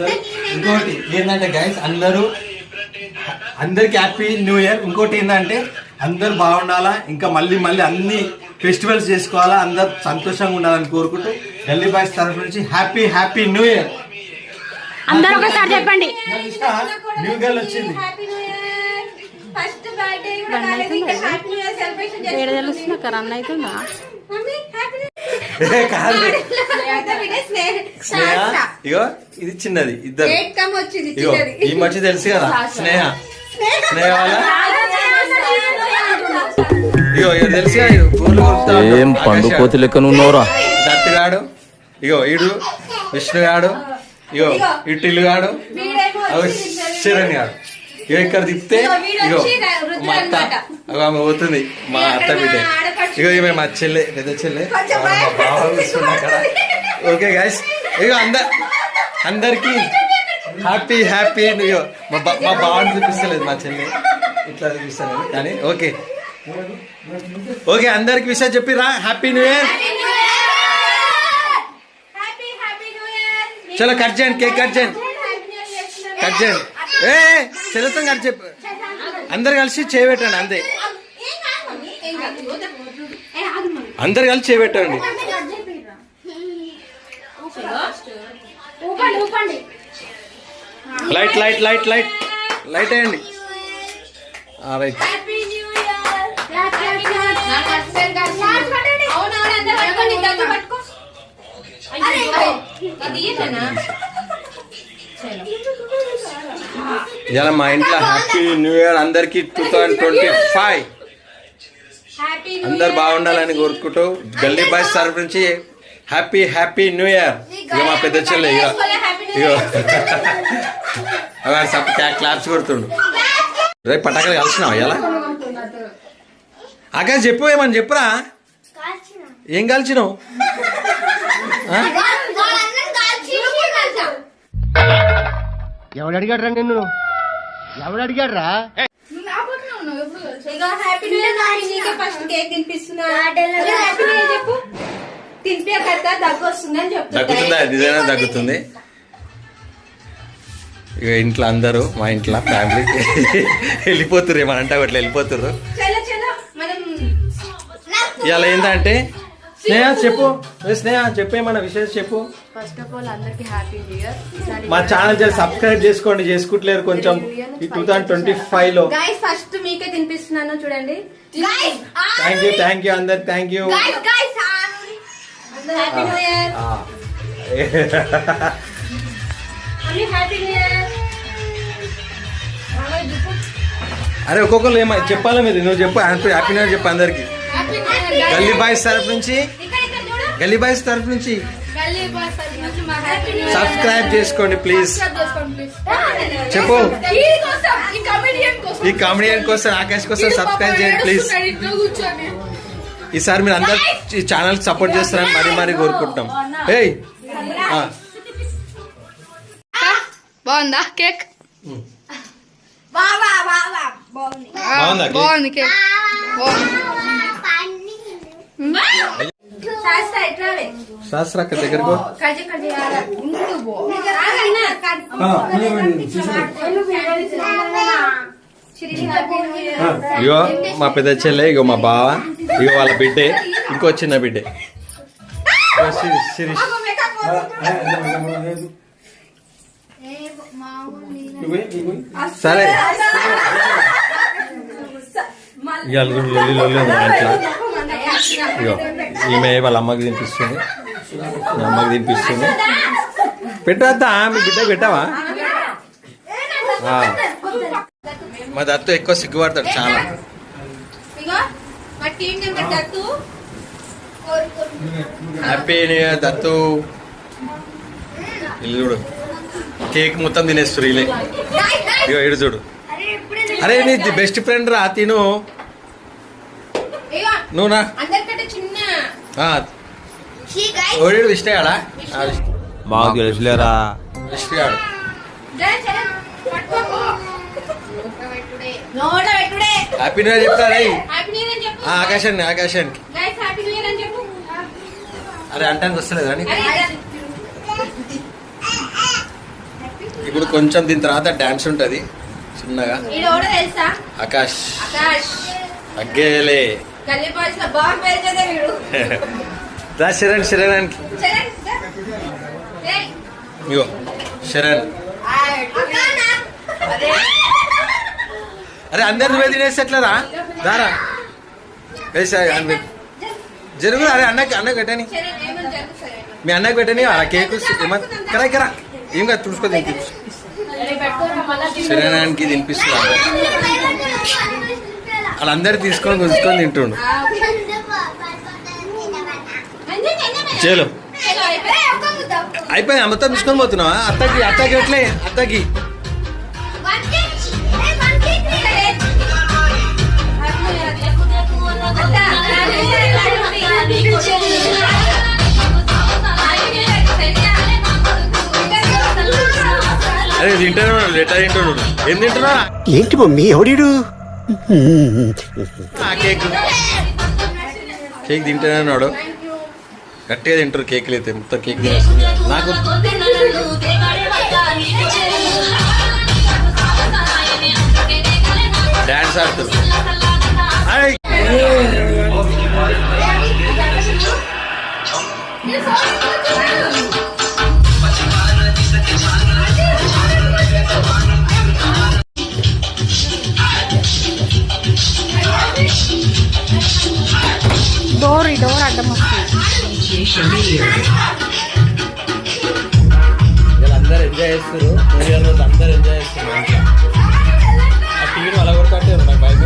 అందరూ. ఇంకోటి ఏంటంటే గైస్ అందరికి హ్యాపీ న్యూ ఇయర్. ఇంకోటి ఏంటంటే అందరు బాగుండాలా, ఇంకా మళ్ళీ మళ్ళీ అన్ని ఫెస్టివల్స్ చేసుకోవాలా, అందరు సంతోషంగా ఉండాలని కోరుకుంటూ గల్లీ బాయ్స్ తరఫు నుంచి హ్యాపీ హ్యాపీ న్యూ ఇయర్. అందరూ ఒకసారి చెప్పండి. న్యూ గర్ల్ వచ్చింది. ఫస్ట్ బర్త్డే కూడా కాలేదు, ఇంకా హ్యాపీ న్యూ ఇయర్ సెలబ్రేషన్ చేస్తున్నాం. ఏడ తెలుస్తున్నా కదా అన్న అవుతుందా? మమ్మీ హ్యాపీ న్యూ కాదు ఇయర్. ఇగో ఇది చిన్నది, ఇద్దరు వచ్చింది ఇగో ఈ మధ్య తెలుసు కదా స్నేహ వాళ్ళ ఇగో ఇగో తెలుసుగా ఏం పండు కోతి లెక్కన ఉన్నావురా. దత్తుగాడు, ఇగో ఈడు విష్ణుగాడు, ఇగో ఇటు టిల్లుగాడు, శరణ్ గాడు. ఇగో ఇక్కడ తిప్పితే ఇగో మా అత్త, ఆమె పోతుంది మా అత్త బిడ్డ. ఇగో ఈమె మా చెల్లె, పెద్ద చెల్లె. ఓకే గైస్, ఇగో అందరికి హ్యాపీ హ్యాపీ. ఇగో మా బావని చూపిస్తలేదు మా చెల్లె, ఇట్లా చూపిస్తలేదు కానీ. ఓకే ఓకే అందరికి విషయం చెప్పిరా. Happy new year. చలో కట్ చేయండి, కేక్ కట్ చేయండి, కట్ చేయండి. చెల్లెతో కట్ చెప్పు, అందరు కలిసి చేయబెట్టండి. అంతే, అందరు కలిసి చేయబెట్టండి. Light light light light light వేయండి. రైట్. ఇలా మా ఇంట్లో హ్యాపీ న్యూ ఇయర్ అందరికి 2025 అందరు బాగుండాలని కోరుకుంటూ గల్లీ బాయ్స్ తరఫు నుంచి హ్యాపీ హ్యాపీ న్యూ ఇయర్. ఇక మా పెద్ద చెల్లె ఇక ఇగో క్లాప్స్ కొడుతుండు. రేపు పటాకులు కలిసినావా ఇలా? అక్క చెప్పు, ఏమని చెప్పురా. ఏం కలిసినావు? ఎవడు అడిగాడు రా నిన్ను? ఎవడు అడిగాడు రా? ఫస్ట్ కేక్ తినిపిస్తున్నా. చెప్పు, తినిపే కదా దగ్గు వస్తుందని చెప్తా. దగ్గుతుందా? నిజంగా దగ్గుతుంది. ఇక ఇంట్లో అందరూ, మా ఇంట్లో ఫ్యామిలీ వెళ్ళిపోతుర్రు, ఏమనంటే అట్లా వెళ్ళిపోతుర్రు. ఇవాళ ఏంటంటే స్నేహ చెప్పు, స్నేహ చెప్పేమన్నా విషయం చెప్పు. ఫస్ట్ ఆఫ్ ఆల్ అందరికి హ్యాపీ న్యూ ఇయర్. మా ఛానల్ సబ్స్క్రైబ్ చేసుకోండి, చేసుకుంటలేరు కొంచెం. ఈ 2025 లో ఫస్ట్ మీకే తినిపిస్తున్నాను చూడండి. థ్యాంక్ యూ అందరు, థ్యాంక్ యూ. అరే ఒక్కొక్కరు ఏమో చెప్పాలా మీరు? నువ్వు చెప్పు, హ్యాపీ న్యూ ఇయర్ చెప్పు అందరికి. గల్లీ బాయ్స్ తరఫు నుంచి, గల్లీ బాయ్స్ తరఫు నుంచి సబ్స్క్రైబ్ చేసుకోండి ప్లీజ్. చెప్పు, ఈ కామెడియన్ కోసం, ఆకాష్ కోసం సబ్స్క్రైబ్ చేయండి ప్లీజ్. ఈసారి మీరు అందరు ఈ ఛానల్ సపోర్ట్ చేస్తారని మరీ మరీ కోరుకుంటున్నాం. ఏయ్ బాగుందా కేక్? బాగుంది కేక్. శాస్త్రక్క దగ్గరకు ఇగో మా పెద్ద చెల్లె, ఇగో మా బావ, ఇగో వాళ్ళ బిడ్డే, ఇంకో చిన్న బిడ్డే శిరీష్. సరే ఇగో ఈమె వాళ్ళ అమ్మకి తినిపిస్తుంది, మీ అమ్మకి తినిపిస్తుంది. పెట్టవద్దా? మీ బిడ్డ పెట్టావా? మా దత్తు ఎక్కువ సిగ్గుపడతాడు చాలా. Happy new year Dattu. ఇల్లు చూడు, కేక్ మొత్తం తినేస్తారు ఇలే. ఇగో ఇడు చూడు. అరే నీ బెస్ట్ ఫ్రెండ్ రా తిను. నువ్వునా ఓడి విష్ణయాడా? మాకు తెలుసులేరా. విష్ణయాడు హ్యాపీ న్యూ ఇయర్ చెప్తారా? ఆకాశాన్ని, ఆకాశానికి. అరే అంటానికి వస్తలేదా? ఇప్పుడు కొంచెం దీని తర్వాత డాన్స్ ఉంటది చిన్నగా. ఈడోడ తెలుసా? ఆకాష్ ఆకాష్ అగ్గేలే గల్లీ బాయ్స్ లో బాగా పేరు చేద్దాం వీడు. రా శరణ్ శరణ్ చరణ్, ఏయ్. ఇగో శరణ్. అదే అరే అందరు నువ్వే తినేసి ఎట్లరా దారా జరుగు. అరే అన్నకి పెట్టని, చరణ్ ఏమని జరుగుతుంది? మీ అన్నకి పెట్టని ఆ కేక్ కరా కరా ఏం కాదు తుడుచుకో తినిపి. శరణానికి తినిపిస్తున్నా వాళ్ళందరూ తీసుకొని గుంజుకొని తింటుండు. చేలో అయిపోయింది మొత్తం తీసుకొని పోతున్నావా? అత్తకి ఎట్లే అత్తకి అరే తింటున్నాడు లెటర్ తింటున్నాడు. ఏం తింటున్నా? ఏంటి మమ్మీ ఎవడీడు? కేక్ కేక్ తింటున్నాడు. గట్టిగా తింటారు కేకులు అయితే. మొత్తం కేక్ తినేస్తుంది. నాకు డాన్స్ ఆడుతుంది. డోర్ అడ్డం వస్తుంది. వీళ్ళందరూ ఎంజాయ్ చేస్తారు. న్యూ ఇయర్ రోజు అందరూ ఎంజాయ్ చేస్తారు మంచిగా. ఆ టీవీని అలా కొడుతుంటే నాకు భయం.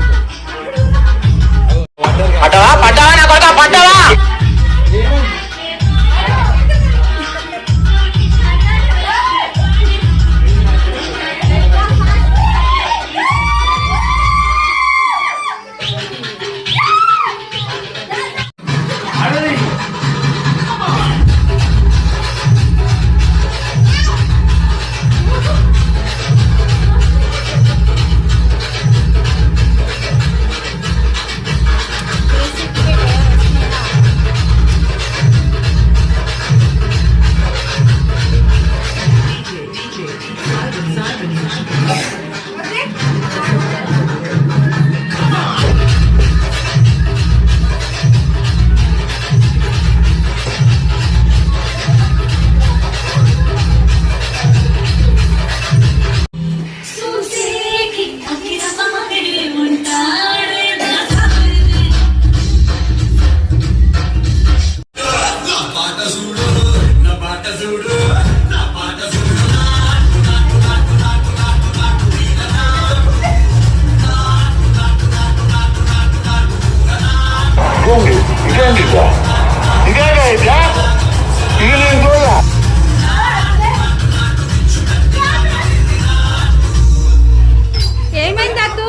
ఏమైంది అత్తు?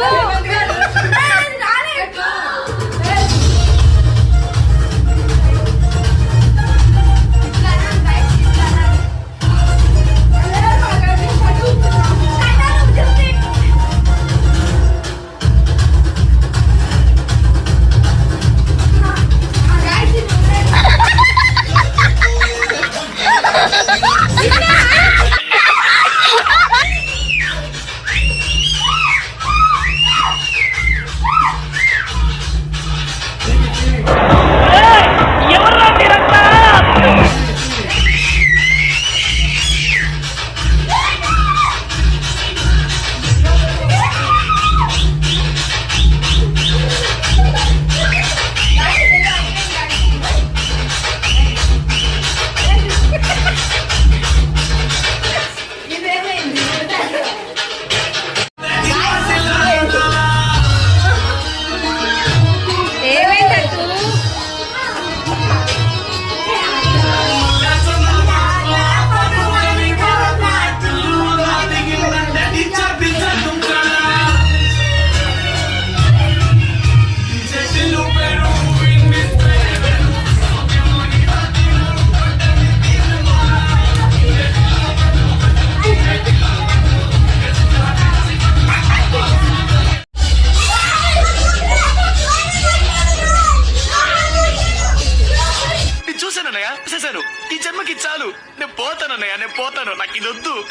చేశాను. ఈ జన్మకి చాలు. నేను పోతాను అన్నయ్య, నేను పోతాను. నాకు ఇది వద్దు.